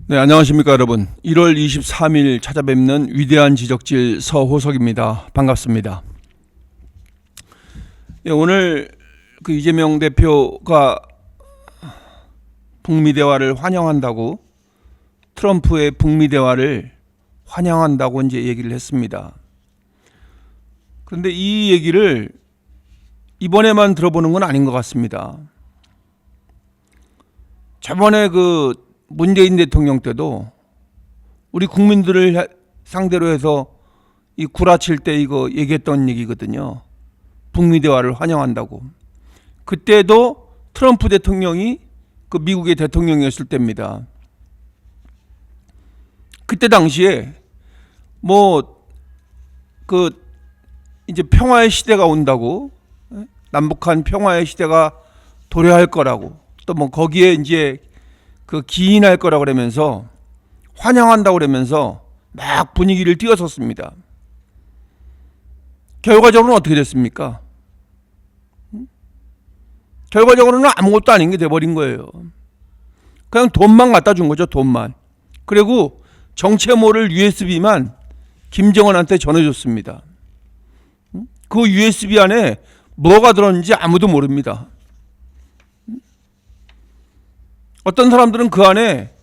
네, 안녕하십니까 여러분. 1월 23일 찾아뵙는 위대한 지적질 서호석입니다. 반갑습니다. 예, 오늘 이재명 대표가 북미 대화를 환영한다고, 트럼프의 북미 대화를 환영한다고 이제 얘기를 했습니다. 그런데 이 얘기를 이번에만 들어보는 건 아닌 것 같습니다. 저번에 문재인 대통령 때도 우리 국민들을 상대로 해서 이 구라칠 때 이거 얘기했던 얘기거든요. 북미 대화를 환영한다고. 그때도 트럼프 대통령이 미국의 대통령이었을 때입니다. 그때 당시에 이제 평화의 시대가 온다고, 남북한 평화의 시대가 도래할 거라고, 또 거기에 이제 기인할 거라고 그러면서 환영한다고 그러면서 막 분위기를 띄웠었습니다. 결과적으로는 어떻게 됐습니까? 결과적으로는 아무것도 아닌 게 돼버린 거예요. 그냥 돈만 갖다 준 거죠, 돈만. 그리고 정체 모를 USB만 김정은한테 전해줬습니다. 그 USB 안에 뭐가 들었는지 아무도 모릅니다. 어떤 사람들은 그 안에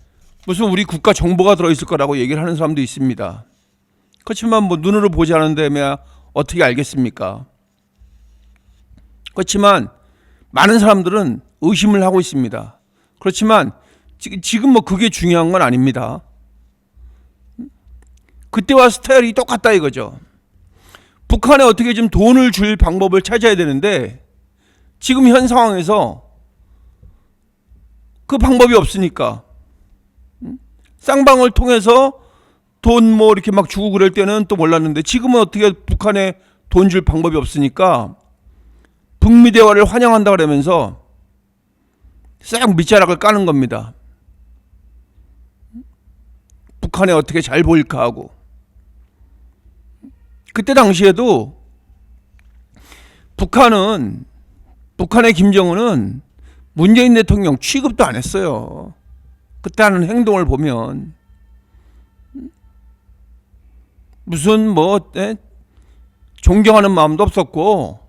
무슨 우리 국가 정보가 들어있을 거라고 얘기를 하는 사람도 있습니다. 그렇지만 눈으로 보지 않은데 어떻게 알겠습니까? 그렇지만 많은 사람들은 의심을 하고 있습니다. 그렇지만 지금 그게 중요한 건 아닙니다. 그때와 스타일이 똑같다 이거죠. 북한에 어떻게 좀 돈을 줄 방법을 찾아야 되는데 지금 현 상황에서 그 방법이 없으니까 쌍방을 통해서 돈 이렇게 막 주고 그럴 때는 또 몰랐는데 지금은 어떻게 북한에 돈 줄 방법이 없으니까 북미 대화를 환영한다 그러면서 싹 밑자락을 까는 겁니다. 북한에 어떻게 잘 보일까 하고. 그때 당시에도 북한의 김정은은 문재인 대통령 취급도 안 했어요. 그때 하는 행동을 보면 무슨 존경하는 마음도 없었고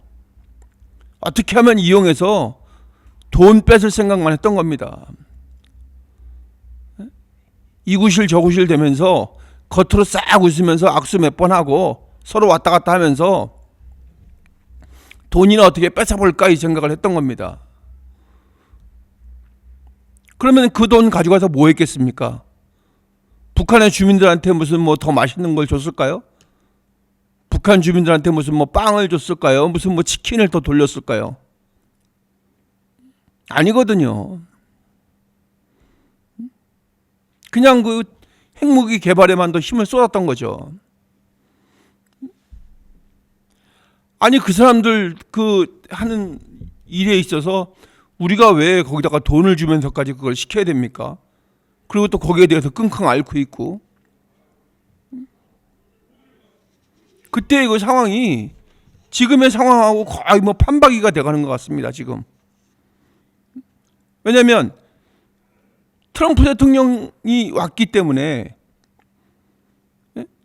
어떻게 하면 이용해서 돈 뺏을 생각만 했던 겁니다. 이구실 저구실 되면서 겉으로 싹 웃으면서 악수 몇 번 하고 서로 왔다 갔다 하면서 돈이나 어떻게 뺏어볼까 이 생각을 했던 겁니다. 그러면 그 돈 가져가서 뭐 했겠습니까? 북한의 주민들한테 무슨 더 맛있는 걸 줬을까요? 북한 주민들한테 무슨 빵을 줬을까요? 무슨 치킨을 더 돌렸을까요? 아니거든요. 그냥 핵무기 개발에만 더 힘을 쏟았던 거죠. 아니 그 사람들 하는 일에 있어서 우리가 왜 거기다가 돈을 주면서까지 그걸 시켜야 됩니까? 그리고 또 거기에 대해서 끙끙 앓고 있고. 그때 그 상황이 지금의 상황하고 거의 판박이가 돼가는 것 같습니다. 지금. 왜냐하면 트럼프 대통령이 왔기 때문에,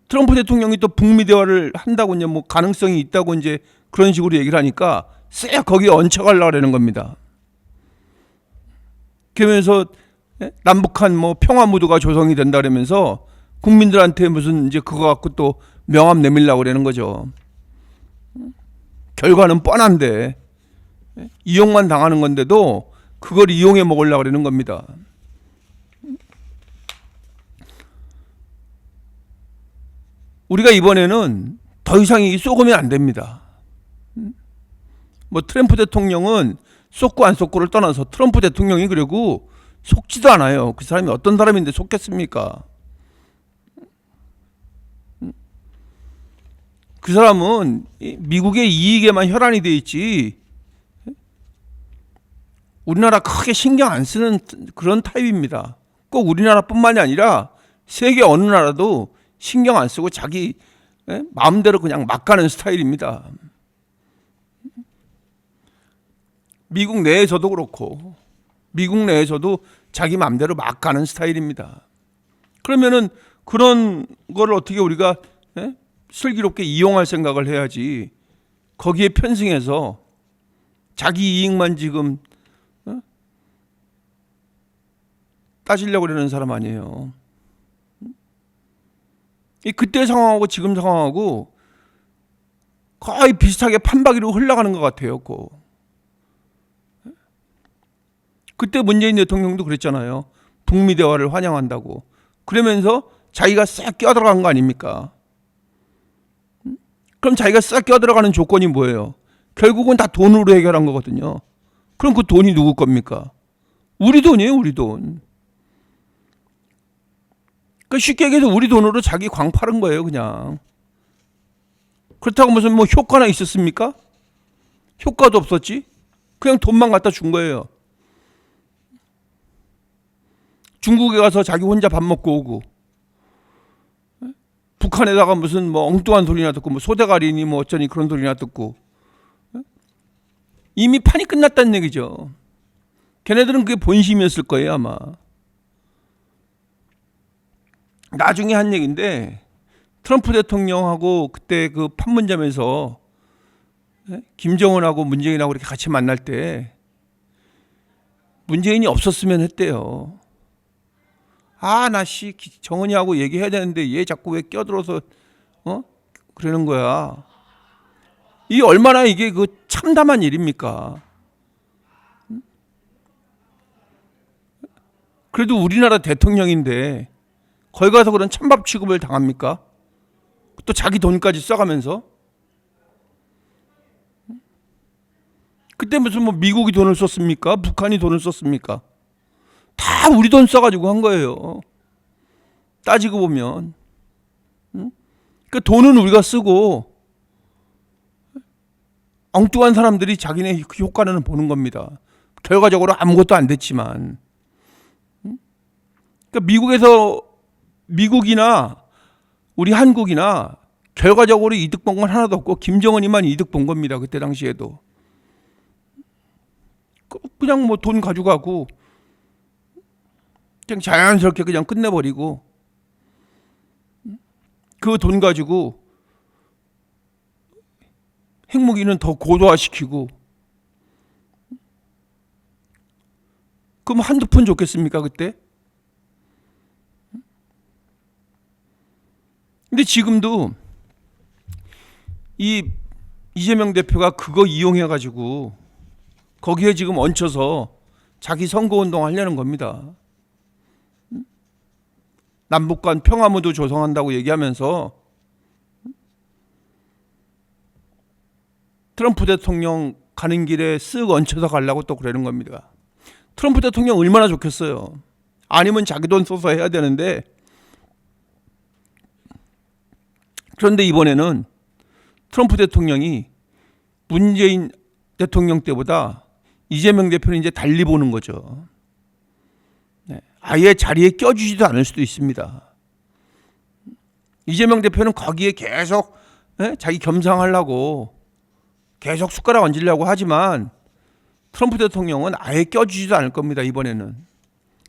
트럼프 대통령이 또 북미 대화를 한다고 이제 가능성이 있다고 이제 그런 식으로 얘기를 하니까 쎄 거기에 얹혀가려고 하는 겁니다. 그러면서 남북한 평화 무드가 조성이 된다 그러면서 국민들한테 무슨 이제 그거 갖고 또 명함 내밀려고 그러는 거죠. 결과는 뻔한데 이용만 당하는 건데도 그걸 이용해 먹으려고 그러는 겁니다. 우리가 이번에는 더 이상 쏘으면 안 됩니다. 트럼프 대통령은 쏟고 안 쏟고를 떠나서 트럼프 대통령이 그리고 속지도 않아요. 그 사람이 어떤 사람인데 속겠습니까? 그 사람은 미국의 이익에만 혈안이 돼 있지 우리나라 크게 신경 안 쓰는 그런 타입입니다. 꼭 우리나라뿐만이 아니라 세계 어느 나라도 신경 안 쓰고 자기 마음대로 그냥 막 가는 스타일입니다. 미국 내에서도 그렇고 미국 내에서도 자기 마음대로 막 가는 스타일입니다. 그러면은 그런 걸 어떻게 우리가 슬기롭게 이용할 생각을 해야지, 거기에 편승해서 자기 이익만 지금 따지려고 그러는 사람 아니에요. 이 그때 상황하고 지금 상황하고 거의 비슷하게 판박이로 흘러가는 것 같아요. 그때 문재인 대통령도 그랬잖아요. 북미 대화를 환영한다고. 그러면서 자기가 싹 껴들어간 거 아닙니까? 그럼 자기가 싹 껴들어가는 조건이 뭐예요? 결국은 다 돈으로 해결한 거거든요. 그럼 그 돈이 누구 겁니까? 우리 돈이에요, 우리 돈. 그러니까 쉽게 얘기해서 우리 돈으로 자기 광 파는 거예요, 그냥. 그렇다고 무슨 뭐 효과나 있었습니까? 효과도 없었지. 그냥 돈만 갖다 준 거예요. 중국에 가서 자기 혼자 밥 먹고 오고, 북한에다가 무슨 뭐 엉뚱한 소리나 듣고, 뭐 소대가리니 뭐 어쩌니 그런 소리나 듣고, 이미 판이 끝났다는 얘기죠. 걔네들은 그게 본심이었을 거예요, 아마. 나중에 한 얘기인데, 트럼프 대통령하고 그때 그 판문점에서 김정은하고 문재인하고 이렇게 같이 만날 때 문재인이 없었으면 했대요. 나 정은이하고 얘기해야 되는데 얘 자꾸 왜 껴들어서 그러는 거야. 이 얼마나 이게 그 참담한 일입니까? 그래도 우리나라 대통령인데 거기 가서 그런 찬밥 취급을 당합니까? 또 자기 돈까지 써가면서. 그때 무슨 뭐 미국이 돈을 썼습니까? 북한이 돈을 썼습니까? 다 우리 돈 써가지고 한 거예요. 따지고 보면. 그 돈은 우리가 쓰고 엉뚱한 사람들이 자기네 그 효과는 보는 겁니다. 결과적으로 아무것도 안 됐지만. 그러니까 미국이나 우리 한국이나 결과적으로 이득 본 건 하나도 없고 김정은이만 이득 본 겁니다. 그때 당시에도. 그냥 뭐 돈 가져가고 그냥 자연스럽게 그냥 끝내버리고, 그 돈 가지고 핵무기는 더 고도화시키고, 그럼 한두 푼 줬겠습니까 그때? 근데 지금도 이 이재명 대표가 그거 이용해가지고 거기에 지금 얹혀서 자기 선거운동 하려는 겁니다. 남북 간 평화무도 조성한다고 얘기하면서 트럼프 대통령 가는 길에 쓱 얹혀서 가려고 또 그러는 겁니다. 트럼프 대통령 얼마나 좋겠어요. 아니면 자기 돈 써서 해야 되는데, 그런데 이번에는 트럼프 대통령이 문재인 대통령 때보다 이재명 대표는 이제 달리 보는 거죠. 아예 자리에 껴주지도 않을 수도 있습니다. 이재명 대표는 거기에 계속 자기 겸상하려고 계속 숟가락 얹으려고 하지만 트럼프 대통령은 아예 껴주지도 않을 겁니다, 이번에는.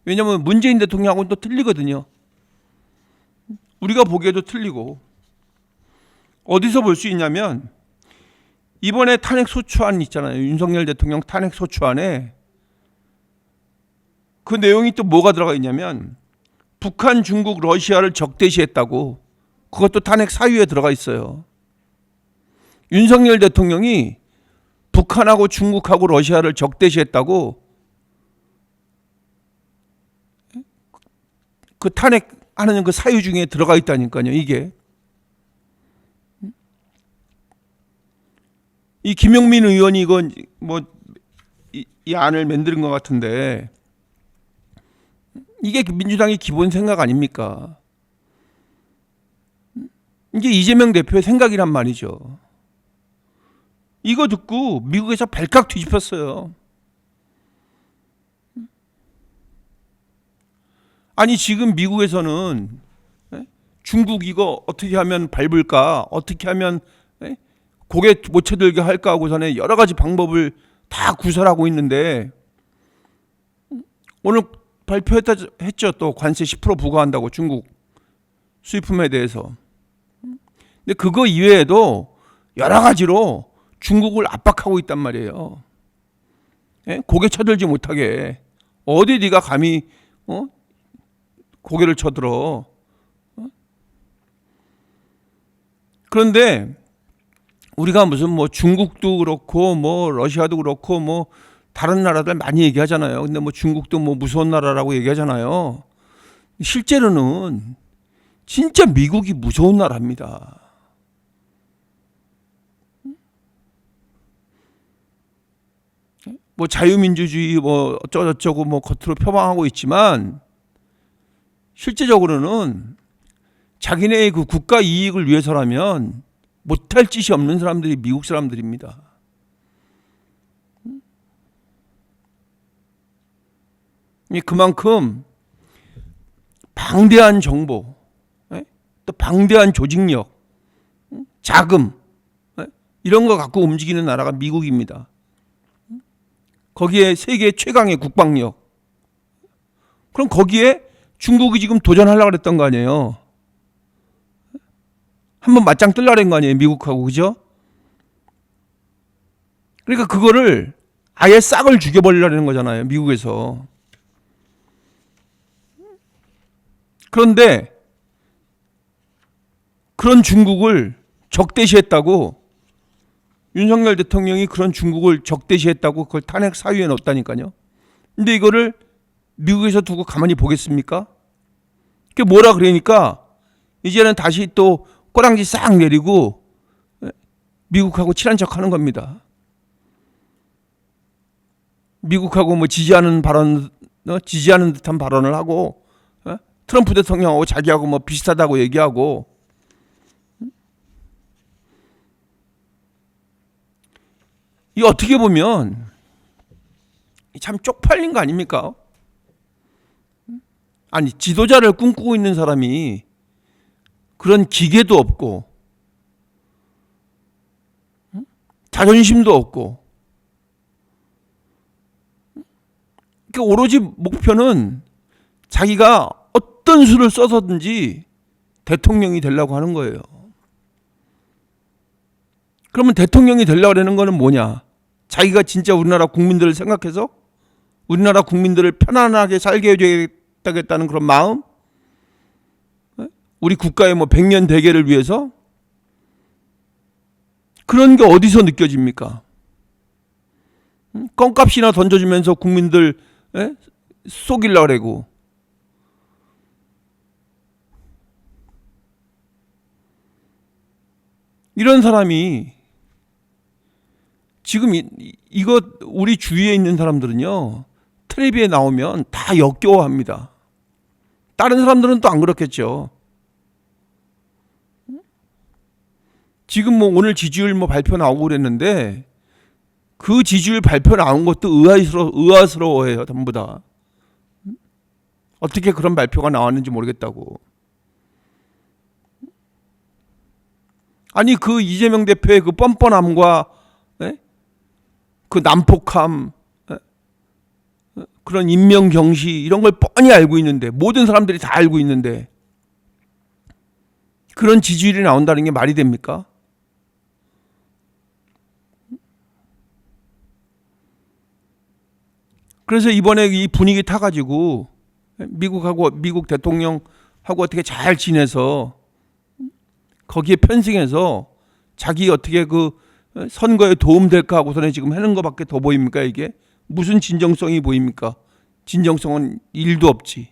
왜냐하면 문재인 대통령하고는 또 틀리거든요. 우리가 보기에도 틀리고. 어디서 볼 수 있냐면 이번에 탄핵 소추안 있잖아요. 윤석열 대통령 탄핵 소추안에 그 내용이 또 뭐가 들어가 있냐면 북한, 중국, 러시아를 적대시했다고. 그것도 탄핵 사유에 들어가 있어요. 윤석열 대통령이 북한하고 중국하고 러시아를 적대시했다고 그 탄핵하는 그 사유 중에 들어가 있다니까요. 이게 이 김용민 의원이 이건 뭐 이 안을 만드는 것 같은데, 이게 민주당의 기본 생각 아닙니까? 이게 이재명 대표의 생각이란 말이죠. 이거 듣고 미국에서 발칵 뒤집혔어요. 아니 지금 미국에서는 중국 이거 어떻게 하면 밟을까, 어떻게 하면 고개 못 쳐들게 할까 하고서는 여러 가지 방법을 다 구설하고 있는데, 오늘 발표했죠. 또 관세 10% 부과한다고 중국 수입품에 대해서. 근데 그거 이외에도 여러 가지로 중국을 압박하고 있단 말이에요. 예? 고개 쳐들지 못하게. 어디 네가 감히 고개를 쳐들어. 그런데 우리가 무슨 뭐 중국도 그렇고 뭐 러시아도 그렇고 뭐 다른 나라들 많이 얘기하잖아요. 근데 뭐 중국도 뭐 무서운 나라라고 얘기하잖아요. 실제로는 진짜 미국이 무서운 나라입니다. 뭐 자유민주주의 뭐 어쩌고저쩌고 뭐 겉으로 표방하고 있지만 실제적으로는 자기네의 그 국가 이익을 위해서라면 못할 짓이 없는 사람들이 미국 사람들입니다. 그만큼 방대한 정보, 또 방대한 조직력, 자금 이런 거 갖고 움직이는 나라가 미국입니다. 거기에 세계 최강의 국방력. 그럼 거기에 중국이 지금 도전하려고 그랬던 거 아니에요. 한번 맞짱 뜨려는 거 아니에요. 미국하고. 그죠? 그러니까 그거를 아예 싹을 죽여버리려는 거잖아요. 미국에서. 그런데 그런 중국을 적대시했다고, 윤석열 대통령이 그런 중국을 적대시했다고 그걸 탄핵 사유에 넣었다니까요. 근데 이거를 미국에서 두고 가만히 보겠습니까? 그게 뭐라 그러니까 이제는 다시 또 꼬랑지 싹 내리고 미국하고 친한 척 하는 겁니다. 미국하고 뭐 지지하는 듯한 발언을 하고, 트럼프 대통령하고 자기하고 뭐 비슷하다고 얘기하고. 이 어떻게 보면 참 쪽팔린 거 아닙니까? 아니, 지도자를 꿈꾸고 있는 사람이 그런 기계도 없고 자존심도 없고, 그러니까 오로지 목표는 자기가 어떤 수를 써서든지 대통령이 되려고 하는 거예요. 그러면 대통령이 되려고 하는 거는 뭐냐? 자기가 진짜 우리나라 국민들을 생각해서 우리나라 국민들을 편안하게 살게 해주겠다는 그런 마음? 우리 국가의 뭐 100년 대계를 위해서? 그런 게 어디서 느껴집니까? 껌값이나 던져주면서 국민들 속이려고 그러고. 이런 사람이 지금 이거 우리 주위에 있는 사람들은요, 텔레비에 나오면 다 역겨워합니다. 다른 사람들은 또 안 그렇겠죠. 지금 뭐 오늘 지지율 뭐 발표 나오고 그랬는데 그 지지율 발표 나온 것도 의아스러워해요. 전부 다. 어떻게 그런 발표가 나왔는지 모르겠다고. 아니, 그 이재명 대표의 그 뻔뻔함과 그 난폭함, 그런 인명경시 이런 걸 뻔히 알고 있는데, 모든 사람들이 다 알고 있는데 그런 지지율이 나온다는 게 말이 됩니까? 그래서 이번에 이 분위기 타가지고 미국 대통령하고 어떻게 잘 지내서 거기에 편승해서 자기 어떻게 그 선거에 도움될까 하고서는 지금 하는 것밖에 더 보입니까? 이게 무슨 진정성이 보입니까? 진정성은 1도 없지.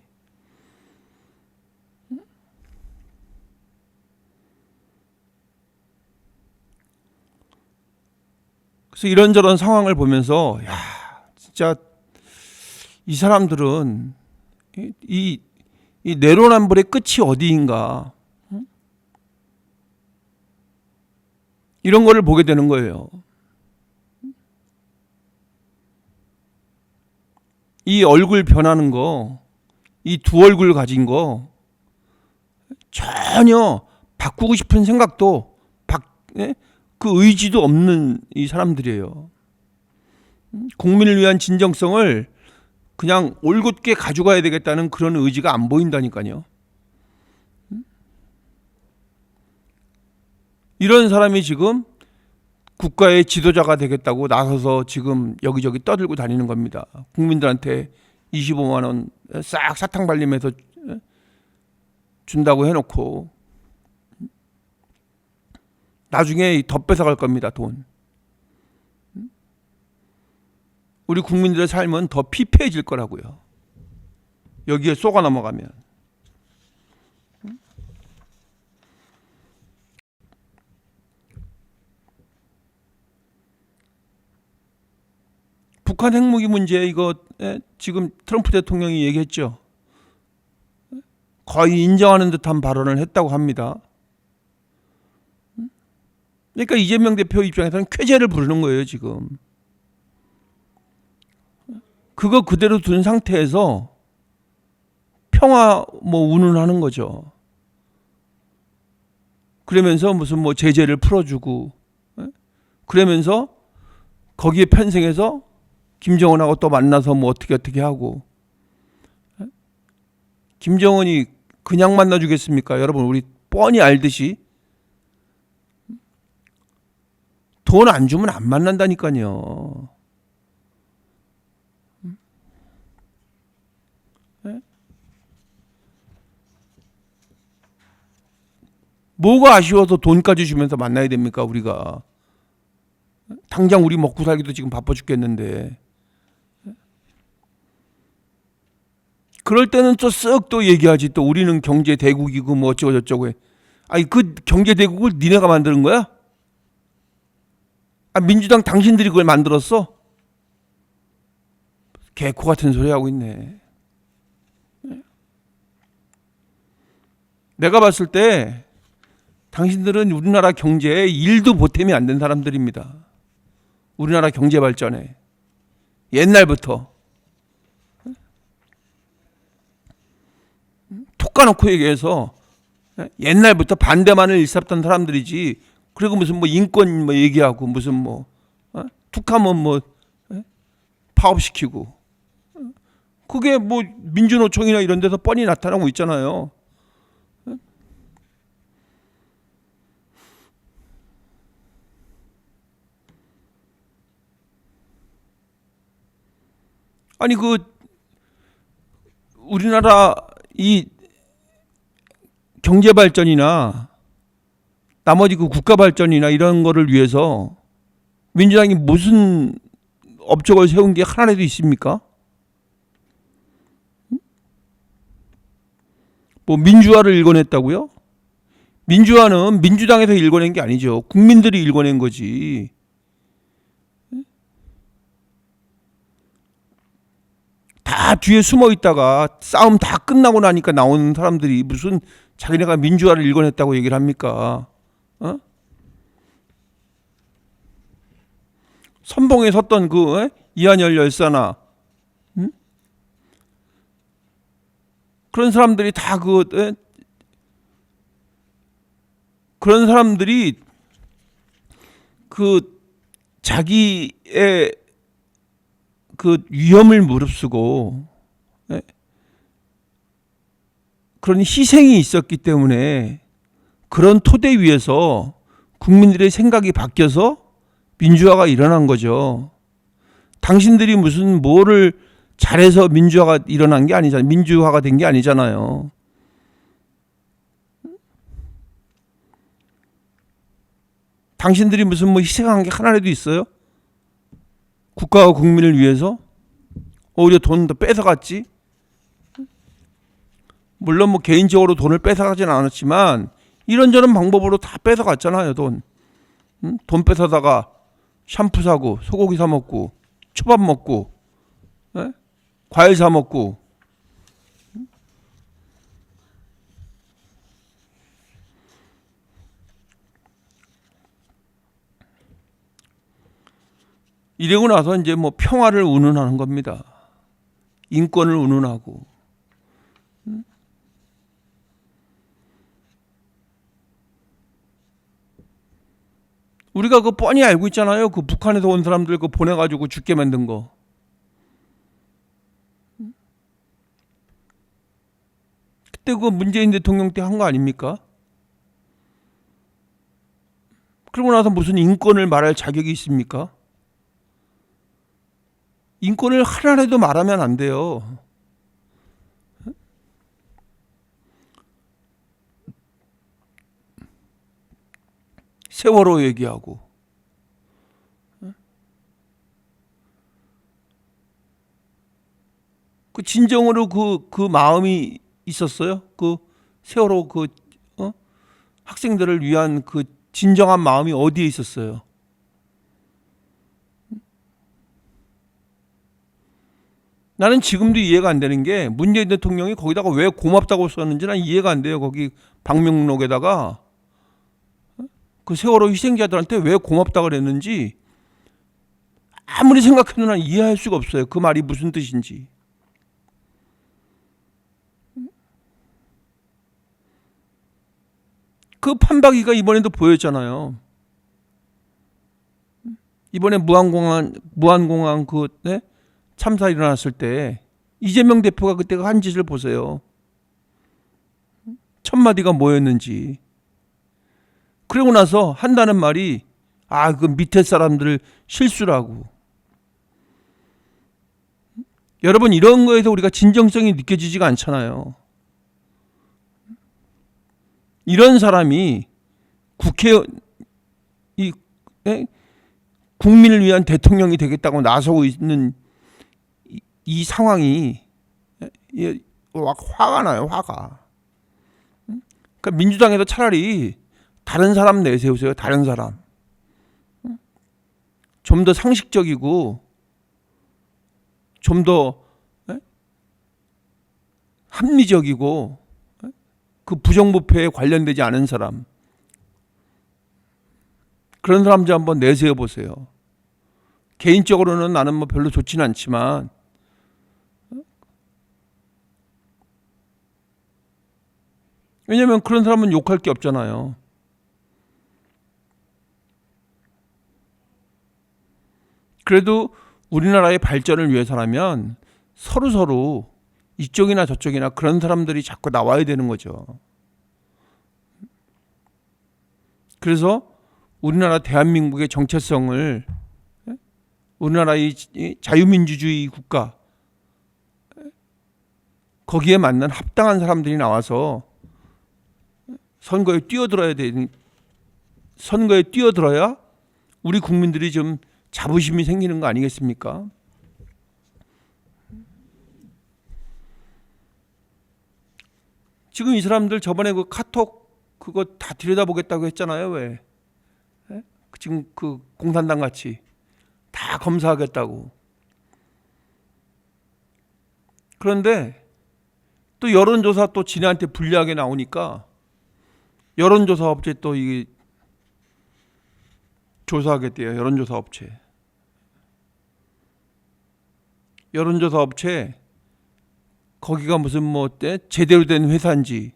그래서 이런저런 상황을 보면서 야, 진짜 이 사람들은 이 내로남불의 끝이 어디인가, 이런 거를 보게 되는 거예요. 이 얼굴 변하는 거, 이 두 얼굴 가진 거 전혀 바꾸고 싶은 생각도 그 의지도 없는 이 사람들이에요. 국민을 위한 진정성을 그냥 올곧게 가져가야 되겠다는 그런 의지가 안 보인다니까요. 이런 사람이 지금 국가의 지도자가 되겠다고 나서서 지금 여기저기 떠들고 다니는 겁니다. 국민들한테 25만 원 싹 사탕 발림해서 준다고 해놓고 나중에 더 뺏어갈 겁니다. 돈. 우리 국민들의 삶은 더 피폐해질 거라고요. 여기에 쏘가 넘어가면. 북한 핵무기 문제 이거 지금 트럼프 대통령이 얘기했죠. 거의 인정하는 듯한 발언을 했다고 합니다. 그러니까 이재명 대표 입장에서는 쾌재를 부르는 거예요, 지금. 그거 그대로 둔 상태에서 평화 운운하는 거죠. 그러면서 무슨 제재를 풀어주고, 그러면서 거기에 편승해서 김정은하고 또 만나서 어떻게 하고. 김정은이 그냥 만나주겠습니까? 여러분, 우리 뻔히 알듯이 돈 안 주면 안 만난다니까요. 뭐가 아쉬워서 돈까지 주면서 만나야 됩니까, 우리가? 당장 우리 먹고 살기도 지금 바빠 죽겠는데. 그럴 때는 또 쓱 또 얘기하지. 또 우리는 경제 대국이고 어쩌고 저쩌고 해. 아니 그 경제 대국을 니네가 만드는 거야? 민주당 당신들이 그걸 만들었어? 개코 같은 소리 하고 있네. 내가 봤을 때 당신들은 우리나라 경제에 1도 보탬이 안 된 사람들입니다. 우리나라 경제 발전에. 옛날부터. 톡 까놓고 얘기해서 옛날부터 반대만을 일삼던 사람들이지. 그리고 무슨 인권 얘기하고 무슨 툭하면 파업시키고. 그게 민주노총이나 이런 데서 뻔히 나타나고 있잖아요. 아니 우리나라 이 경제 발전이나 나머지 국가 발전이나 이런 거를 위해서 민주당이 무슨 업적을 세운 게 하나라도 있습니까? 민주화를 일궈냈다고요? 민주화는 민주당에서 일궈낸 게 아니죠. 국민들이 일궈낸 거지. 다 뒤에 숨어 있다가 싸움 다 끝나고 나니까 나오는 사람들이 무슨 자기네가 민주화를 일궈냈다고 얘기를 합니까? 선봉에 섰던 이한열 열사나 그런 사람들이 다 그런 사람들이 자기의 위험을 무릅쓰고 그런 희생이 있었기 때문에 그런 토대 위에서 국민들의 생각이 바뀌어서 민주화가 일어난 거죠. 당신들이 무슨 뭐를 잘해서 민주화가 일어난 게 아니잖아요. 민주화가 된 게 아니잖아요. 당신들이 무슨 희생한 게 하나라도 있어요? 국가와 국민을 위해서? 오히려 돈 더 뺏어갔지? 물론 개인적으로 돈을 뺏어가진 않았지만 이런저런 방법으로 다 뺏어갔잖아요. 돈 뺏어다가 샴푸 사고 소고기 사 먹고 초밥 먹고 과일 사 먹고 이러고 나서 이제 평화를 운운하는 겁니다. 인권을 운운하고. 우리가 뻔히 알고 있잖아요. 북한에서 온 사람들 보내가지고 죽게 만든 거. 그때 그 문재인 대통령 때 한 거 아닙니까? 그러고 나서 무슨 인권을 말할 자격이 있습니까? 인권을 하나라도 말하면 안 돼요. 세월호 얘기하고 그 진정으로 그 마음이 있었어요. 그 세월호 학생들을 위한 그 진정한 마음이 어디에 있었어요? 나는 지금도 이해가 안 되는 게 문재인 대통령이 거기다가 왜 고맙다고 썼는지 난 이해가 안 돼요. 거기 방명록에다가 그 세월호 희생자들한테 왜 고맙다고 그랬는지 아무리 생각해도 난 이해할 수가 없어요. 그 말이 무슨 뜻인지. 그 판박이가 이번에도 보였잖아요. 이번에 무안공항 참사 일어났을 때 이재명 대표가 그때 한 짓을 보세요. 첫 마디가 뭐였는지. 그러고 나서 한다는 말이 그 밑에 사람들 실수라고. 여러분, 이런 거에서 우리가 진정성이 느껴지지가 않잖아요. 이런 사람이 국민을 위한 대통령이 되겠다고 나서고 있는 이 상황이 화가 나요. 화가. 그러니까 민주당에서 차라리 다른 사람 내세우세요. 다른 사람. 좀 더 상식적이고 좀 더 합리적이고 그 부정부패에 관련되지 않은 사람, 그런 사람 좀 한번 내세워 보세요. 개인적으로는 나는 뭐 별로 좋지는 않지만 왜냐하면 그런 사람은 욕할 게 없잖아요. 그래도 우리나라의 발전을 위해서라면 서로 이쪽이나 저쪽이나 그런 사람들이 자꾸 나와야 되는 거죠. 그래서 우리나라 대한민국의 정체성을, 우리나라의 자유민주주의 국가, 거기에 맞는 합당한 사람들이 나와서 선거에 뛰어들어야 우리 국민들이 좀 자부심이 생기는 거 아니겠습니까? 지금 이 사람들 저번에 그 카톡 그거 다 들여다보겠다고 했잖아요. 왜? 지금 그 공산당 같이 다 검사하겠다고. 그런데 또 여론조사 또 지네한테 불리하게 나오니까 여론조사 업체 또 이게 조사하겠대요. 여론조사 업체. 여론조사 업체 거기가 무슨 제대로 된 회사인지,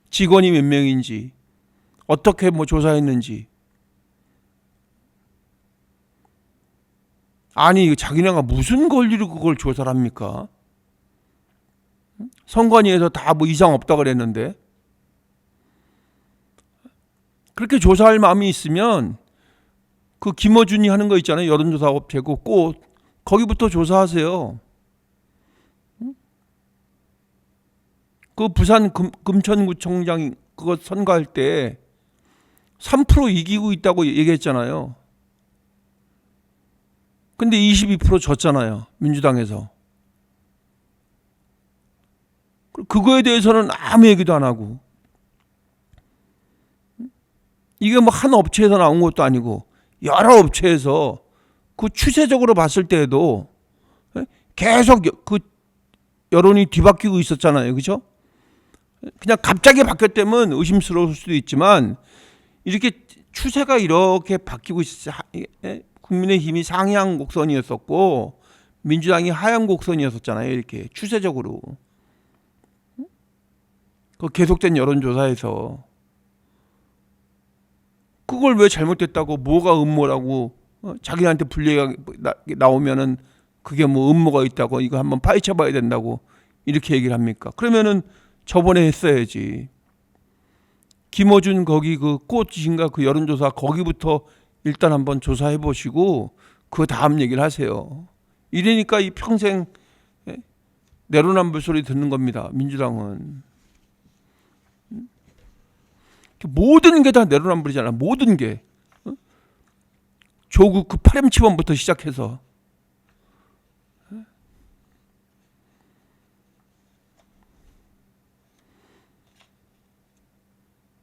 직원이 몇 명인지, 어떻게 조사했는지. 아니 자기네가 무슨 권리로 그걸 조사를 합니까? 선관위에서 다 이상 없다 그랬는데. 그렇게 조사할 마음이 있으면 그 김어준이 하는 거 있잖아요. 여론조사 업체고 꼭 거기부터 조사하세요. 그 부산 금천구청장 그거 선거할 때 3% 이기고 있다고 얘기했잖아요. 근데 22% 졌잖아요. 민주당에서. 그거에 대해서는 아무 얘기도 안 하고. 이게 한 업체에서 나온 것도 아니고 여러 업체에서 그 추세적으로 봤을 때에도 계속 그 여론이 뒤바뀌고 있었잖아요. 그죠? 그냥 갑자기 바뀌었다면 의심스러울 수도 있지만 이렇게 추세가 이렇게 바뀌고 있어요. 국민의힘이 상향 곡선이었었고 민주당이 하향 곡선이었었잖아요. 이렇게 추세적으로. 그 계속된 여론조사에서 그걸 왜 잘못됐다고, 뭐가 음모라고, 자기한테 불리하게 나오면은 그게 음모가 있다고, 이거 한번 파헤쳐 봐야 된다고 이렇게 얘기를 합니까? 그러면은 저번에 했어야지. 김어준 거기 그 꽃인가 그 여론조사 거기부터 일단 한번 조사해 보시고 그 다음 얘기를 하세요. 이러니까 이 평생 내로남불 소리 듣는 겁니다. 민주당은. 모든 게 다 내로남불이잖아. 모든 게. 조국 그 파렴치범부터 시작해서.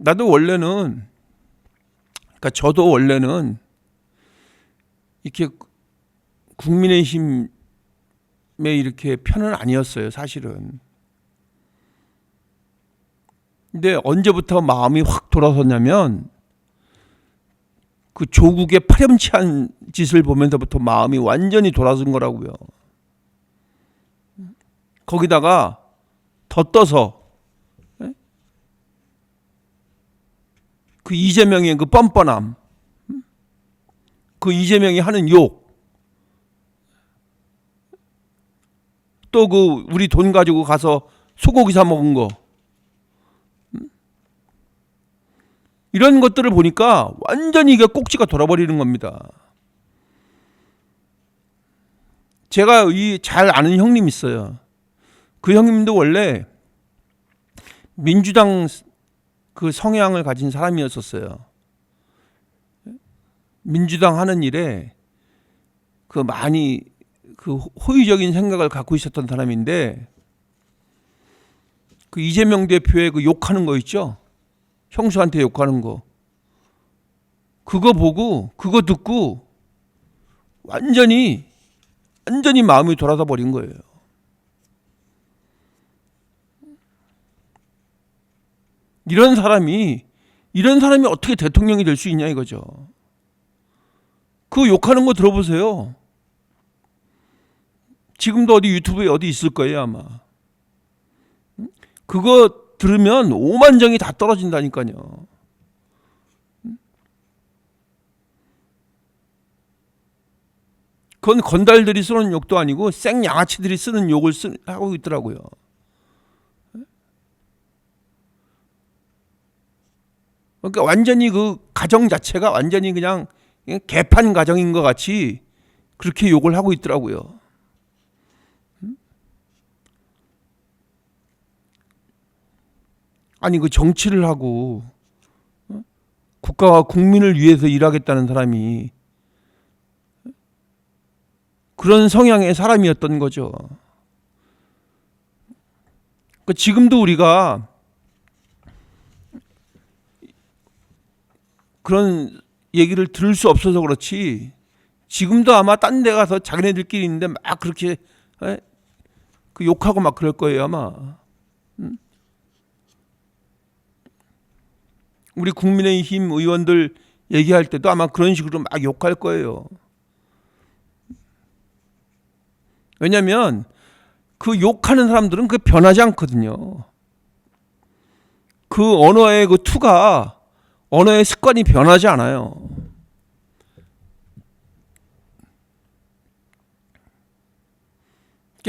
나도 원래는, 그러니까 저도 원래는 이렇게 국민의힘에 이렇게 편은 아니었어요, 사실은. 근데 언제부터 마음이 확 돌아섰냐면 그 조국의 파렴치한 짓을 보면서부터 마음이 완전히 돌아선 거라고요. 거기다가 더 떠서 그 이재명의 그 뻔뻔함, 그 이재명이 하는 욕, 또 그 우리 돈 가지고 가서 소고기 사 먹은 거, 이런 것들을 보니까 완전히 이게 꼭지가 돌아버리는 겁니다. 제가 이 잘 아는 형님 있어요. 그 형님도 원래 민주당 그 성향을 가진 사람이었었어요. 민주당 하는 일에 그 많이 그 호의적인 생각을 갖고 있었던 사람인데 그 이재명 대표의 그 욕하는 거 있죠? 형수한테 욕하는 거. 그거 보고 그거 듣고 완전히 마음이 돌아서 버린 거예요. 이런 사람이 어떻게 대통령이 될 수 있냐 이거죠. 그 욕하는 거 들어보세요. 지금도 어디 유튜브에 어디 있을 거예요 아마. 그거 들으면 오만정이 다 떨어진다니까요. 그건 건달들이 쓰는 욕도 아니고 생양아치들이 쓰는 욕을 하고 있더라고요. 그러니까 완전히 그 가정 자체가 완전히 그냥 개판 가정인 것 같이 그렇게 욕을 하고 있더라고요. 아니 그 정치를 하고 국가와 국민을 위해서 일하겠다는 사람이 그런 성향의 사람이었던 거죠. 그러니까 지금도 우리가 그런 얘기를 들을 수 없어서 그렇지 지금도 아마 딴 데 가서 자기네들끼리 있는데 막 그렇게 그 욕하고 막 그럴 거예요 아마. 우리 국민의힘 의원들 얘기할 때도 아마 그런 식으로 막 욕할 거예요. 왜냐하면 그 욕하는 사람들은 그게 변하지 않거든요. 그 언어의 그 투가 언어의 습관이 변하지 않아요.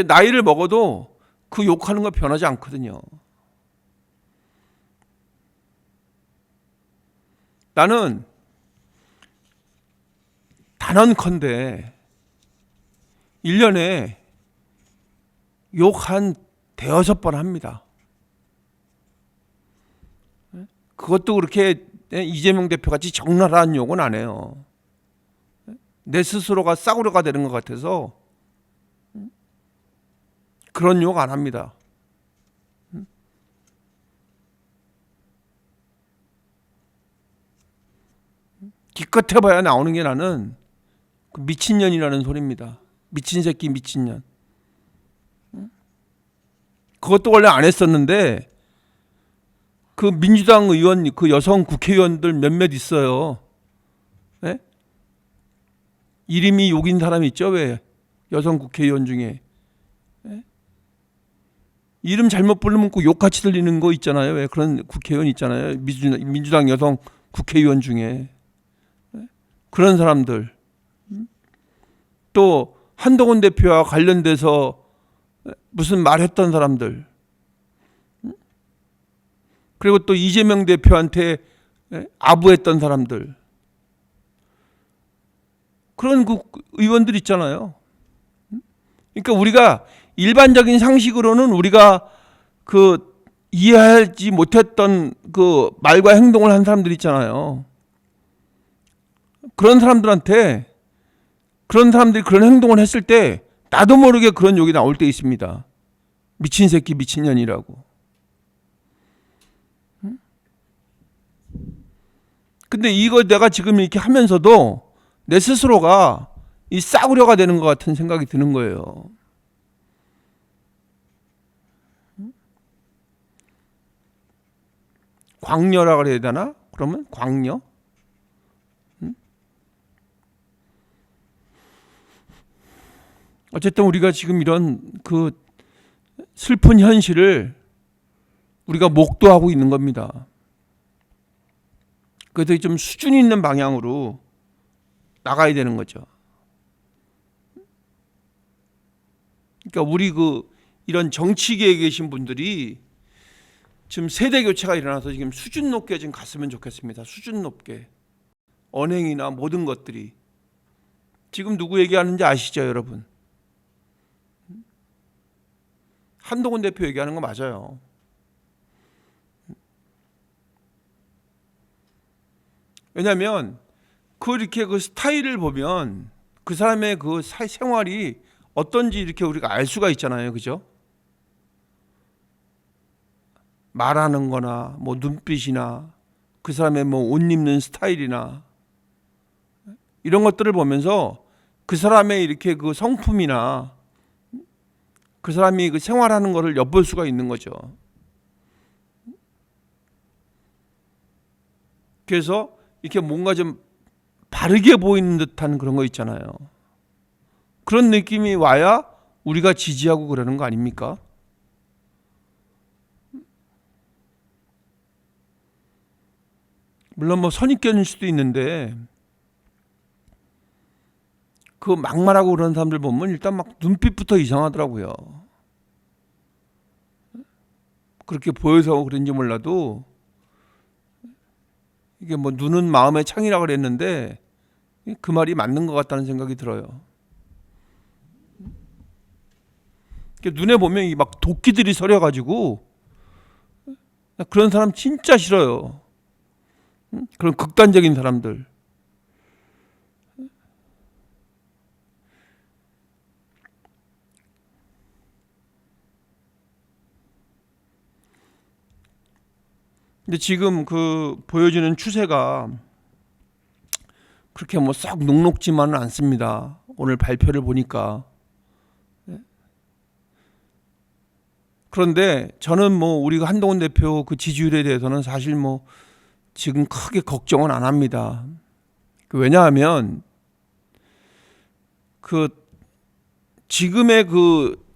나이를 먹어도 그 욕하는 거 변하지 않거든요. 나는 단언컨대 1년에 욕 한 대여섯 번 합니다. 그것도 그렇게 이재명 대표 같이 적나라한 욕은 안 해요. 내 스스로가 싸구려가 되는 것 같아서 그런 욕 안 합니다. 기껏 해봐야 나오는 게 나는 그 미친년이라는 소리입니다. 미친 새끼 미친년. 그것도 원래 안 했었는데 그 민주당 의원 그 여성 국회의원들 몇몇 있어요. 네? 이름이 욕인 사람이 있죠. 왜 여성 국회의원 중에 네? 이름 잘못 부르면 그 욕같이 들리는 거 있잖아요. 왜 그런 국회의원 있잖아요. 민주당 여성 국회의원 중에 그런 사람들 또 한동훈 대표와 관련돼서 무슨 말했던 사람들 그리고 또 이재명 대표한테 아부했던 사람들, 그런 그 의원들 있잖아요. 그러니까 우리가 일반적인 상식으로는 우리가 그 이해하지 못했던 그 말과 행동을 한 사람들 있잖아요. 그런 사람들한테, 그런 사람들이 그런 행동을 했을 때 나도 모르게 그런 욕이 나올 때 있습니다. 미친 새끼, 미친년이라고. 근데 이거 내가 지금 이렇게 하면서도 내 스스로가 이 싸구려가 되는 것 같은 생각이 드는 거예요. 광녀라 그래야 되나? 그러면 광녀? 어쨌든 우리가 지금 이런 그 슬픈 현실을 우리가 목도하고 있는 겁니다. 그래서 좀 수준 있는 방향으로 나가야 되는 거죠. 그러니까 우리 그 이런 정치계에 계신 분들이 지금 세대 교체가 일어나서 지금 수준 높게 좀 갔으면 좋겠습니다. 수준 높게. 언행이나 모든 것들이. 지금 누구 얘기하는지 아시죠, 여러분? 한동훈 대표 얘기하는 거 맞아요. 왜냐하면 이렇게 그 스타일을 보면 그 사람의 그 생활이 어떤지 이렇게 우리가 알 수가 있잖아요, 그죠? 말하는 거나 뭐 눈빛이나 그 사람의 뭐 옷 입는 스타일이나 이런 것들을 보면서 그 사람의 이렇게 그 성품이나 그 사람이 그 생활하는 거를 엿볼 수가 있는 거죠. 그래서 이렇게 뭔가 좀 바르게 보이는 듯한 그런 거 있잖아요. 그런 느낌이 와야 우리가 지지하고 그러는 거 아닙니까? 물론 뭐 선입견일 수도 있는데 그 막말하고 그런 사람들 보면 일단 막 눈빛부터 이상하더라고요. 그렇게 보여서 그런지 몰라도 이게 뭐 눈은 마음의 창이라 그랬는데 그 말이 맞는 것 같다는 생각이 들어요. 눈에 보면 이 막 도끼들이 서려가지고 그런 사람 진짜 싫어요. 그런 극단적인 사람들. 근데 지금 그 보여지는 추세가 그렇게 뭐 썩 녹록지만은 않습니다. 오늘 발표를 보니까. 그런데 저는 뭐 우리가 한동훈 대표 그 지지율에 대해서는 사실 뭐 지금 크게 걱정은 안 합니다. 왜냐하면 그 지금의 그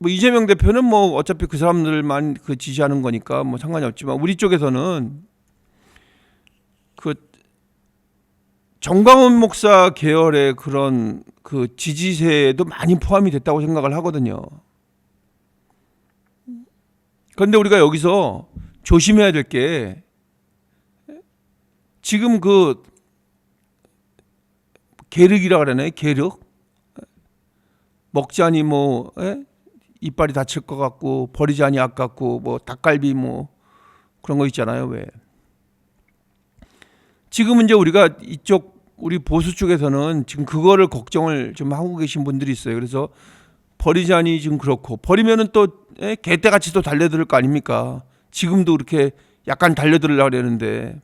뭐 이재명 대표는 뭐 어차피 그 사람들만 그 지지하는 거니까 뭐 상관이 없지만 우리 쪽에서는 그 정광훈 목사 계열의 그런 그 지지세도 많이 포함이 됐다고 생각을 하거든요. 그런데 우리가 여기서 조심해야 될 게 지금 그 계륵이라 그러나요? 계륵? 먹자니 뭐 이빨이 다칠 것 같고 버리자니 아깝고 뭐 닭갈비 뭐 그런 거 있잖아요. 왜? 지금 이제 우리가 이쪽 우리 보수 쪽에서는 지금 그거를 걱정을 좀 하고 계신 분들이 있어요. 그래서 버리자니 지금 그렇고 버리면은 또 개떼같이 또 달려들 거 아닙니까? 지금도 그렇게 약간 달려들으려고 그러는데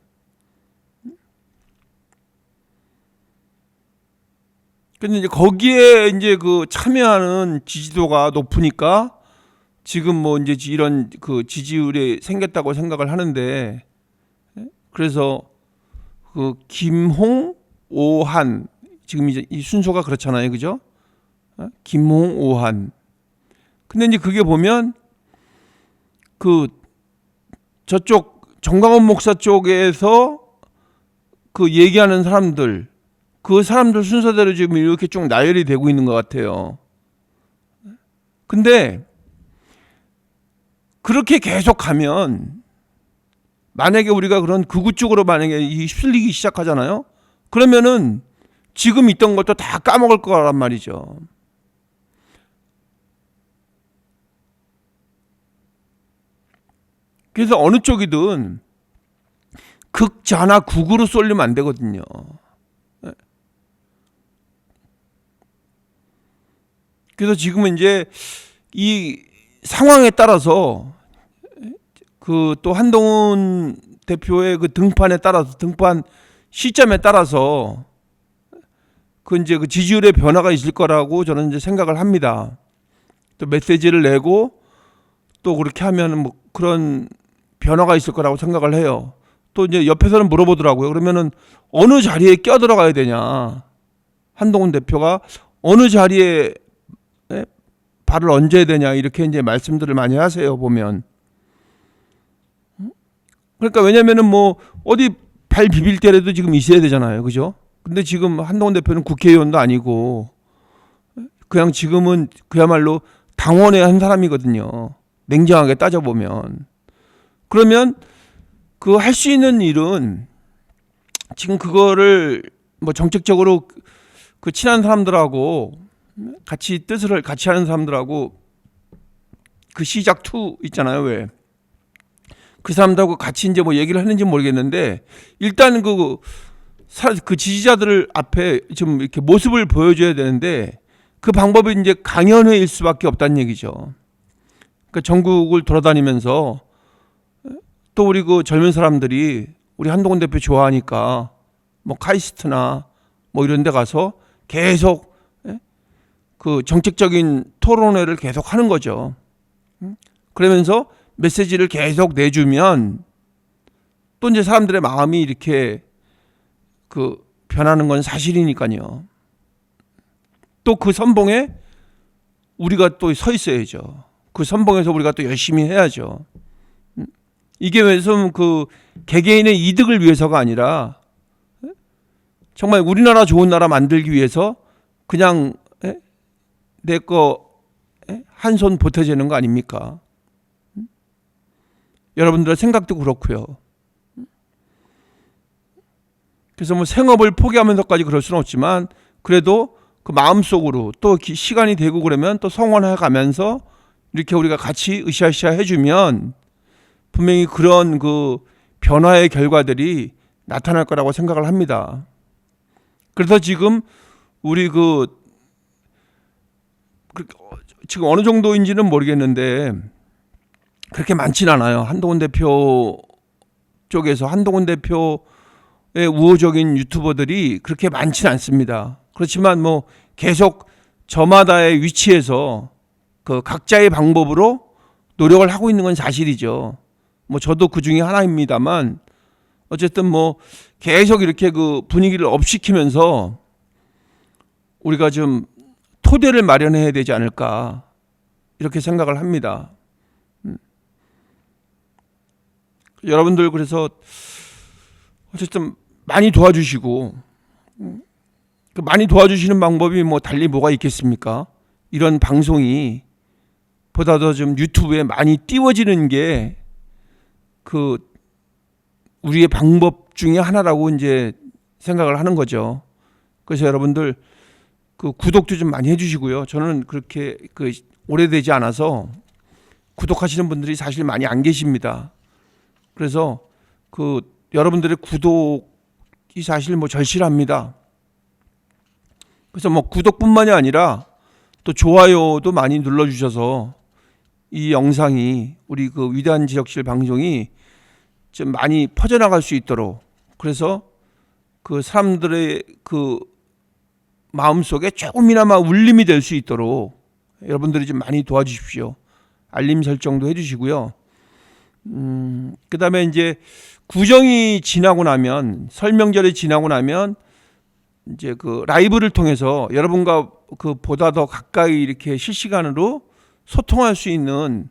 근데 이제 거기에 이제 그 참여하는 지지도가 높으니까 지금 뭐 이제 이런 그 지지율이 생겼다고 생각을 하는데 그래서 그 김홍, 오한 지금 이제 이 순서가 그렇잖아요, 그죠? 김홍, 오한. 근데 이제 그게 보면 그 저쪽 정광훈 목사 쪽에서 그 얘기하는 사람들 그 사람들 순서대로 지금 이렇게 쭉 나열이 되고 있는 것 같아요. 근데 그렇게 계속 가면 만약에 우리가 그런 극우 쪽으로 만약에 휩쓸리기 시작하잖아요. 그러면은 지금 있던 것도 다 까먹을 거란 말이죠. 그래서 어느 쪽이든 극좌나 극으로 쏠리면 안 되거든요. 그래서 지금은 이제 이 상황에 따라서 그 또 한동훈 대표의 그 등판에 따라서 등판 시점에 따라서 그 이제 그 지지율의 변화가 있을 거라고 저는 이제 생각을 합니다. 또 메시지를 내고 또 그렇게 하면 뭐 그런 변화가 있을 거라고 생각을 해요. 또 이제 옆에서는 물어보더라고요. 그러면은 어느 자리에 껴들어가야 되냐? 한동훈 대표가 어느 자리에 발을 얹어야 되냐 이렇게 이제 말씀들을 많이 하세요. 보면 그러니까 왜냐면은 뭐 어디 발 비빌 때라도 지금 있어야 되잖아요, 그죠? 근데 지금 한동훈 대표는 국회의원도 아니고 그냥 지금은 그야말로 당원의 한 사람이거든요. 냉정하게 따져보면. 그러면 그 할 수 있는 일은 지금 그거를 뭐 정책적으로 그 친한 사람들하고 같이 뜻을 같이 하는 사람들하고 그 시작 2 있잖아요, 왜? 그 사람들하고 같이 이제 뭐 얘기를 했는지 모르겠는데 일단 그 지지자들 앞에 좀 이렇게 모습을 보여줘야 되는데 그 방법이 이제 강연회일 수밖에 없다는 얘기죠. 그러니까 전국을 돌아다니면서 또 우리 그 젊은 사람들이 우리 한동훈 대표 좋아하니까 뭐 카이스트나 뭐 이런 데 가서 계속 그 정책적인 토론회를 계속 하는 거죠. 그러면서 메시지를 계속 내주면 또 이제 사람들의 마음이 이렇게 그 변하는 건 사실이니까요. 또 그 선봉에 우리가 또 서 있어야죠. 그 선봉에서 우리가 또 열심히 해야죠. 이게 왜냐면 그 개개인의 이득을 위해서가 아니라 정말 우리나라 좋은 나라 만들기 위해서 그냥 내 거 한 손 보태지는 거 아닙니까? 여러분들의 생각도 그렇고요. 그래서 뭐 생업을 포기하면서까지 그럴 수는 없지만 그래도 그 마음속으로 또 시간이 되고 그러면 또 성원해 가면서 이렇게 우리가 같이 으쌰으쌰 해주면 분명히 그런 그 변화의 결과들이 나타날 거라고 생각을 합니다. 그래서 지금 우리 지금 어느 정도인지는 모르겠는데 그렇게 많진 않아요. 한동훈 대표 쪽에서 한동훈 대표의 우호적인 유튜버들이 그렇게 많진 않습니다. 그렇지만 뭐 계속 저마다의 위치에서 그 각자의 방법으로 노력을 하고 있는 건 사실이죠. 뭐 저도 그 중에 하나입니다만 어쨌든 뭐 계속 이렇게 그 분위기를 업시키면서 우리가 좀 토대를 마련해야 되지 않을까 이렇게 생각을 합니다. 여러분들 그래서 어쨌든 많이 도와주시고 그 많이 도와주시는 방법이 뭐 달리 뭐가 있겠습니까? 이런 방송이 보다 더 좀 유튜브에 많이 띄워지는 게 그 우리의 방법 중에 하나라고 이제 생각을 하는 거죠. 그래서 여러분들 그 구독도 좀 많이 해주시고요. 저는 그렇게 그 오래되지 않아서 구독하시는 분들이 사실 많이 안 계십니다. 그래서 그 여러분들의 구독이 사실 뭐 절실합니다. 그래서 뭐 구독뿐만이 아니라 또 좋아요도 많이 눌러주셔서 이 영상이 우리 그 위대한 지적실 방송이 좀 많이 퍼져나갈 수 있도록 그래서 그 사람들의 그 마음속에 조금이나마 울림이 될 수 있도록 여러분들이 좀 많이 도와주십시오. 알림 설정도 해주시고요. 그 다음에 이제 구정이 지나고 나면 설명절이 지나고 나면 이제 그 라이브를 통해서 여러분과 그 보다 더 가까이 이렇게 실시간으로 소통할 수 있는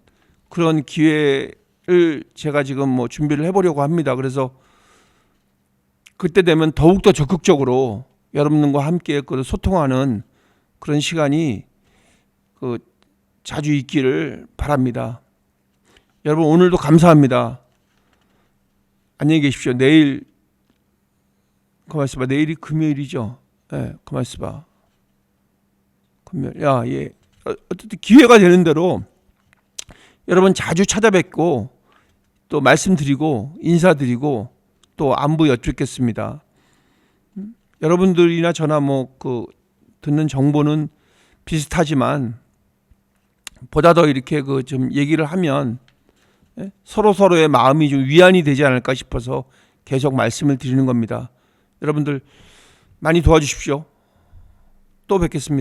그런 기회를 제가 지금 뭐 준비를 해보려고 합니다. 그래서 그때 되면 더욱더 적극적으로 여러분들과 함께 그 소통하는 그런 시간이 그 자주 있기를 바랍니다. 여러분 오늘도 감사합니다. 안녕히 계십시오. 내일 가만 있어봐. 내일이 금요일이죠. 가만 있어봐. 금요일. 어쨌든 기회가 되는 대로 여러분 자주 찾아뵙고 또 말씀드리고 인사드리고 또 안부 여쭙겠습니다. 여러분들이나 저나 듣는 정보는 비슷하지만 보다 더 이렇게 좀 얘기를 하면 서로의 마음이 좀 위안이 되지 않을까 싶어서 계속 말씀을 드리는 겁니다. 여러분들 많이 도와주십시오. 또 뵙겠습니다.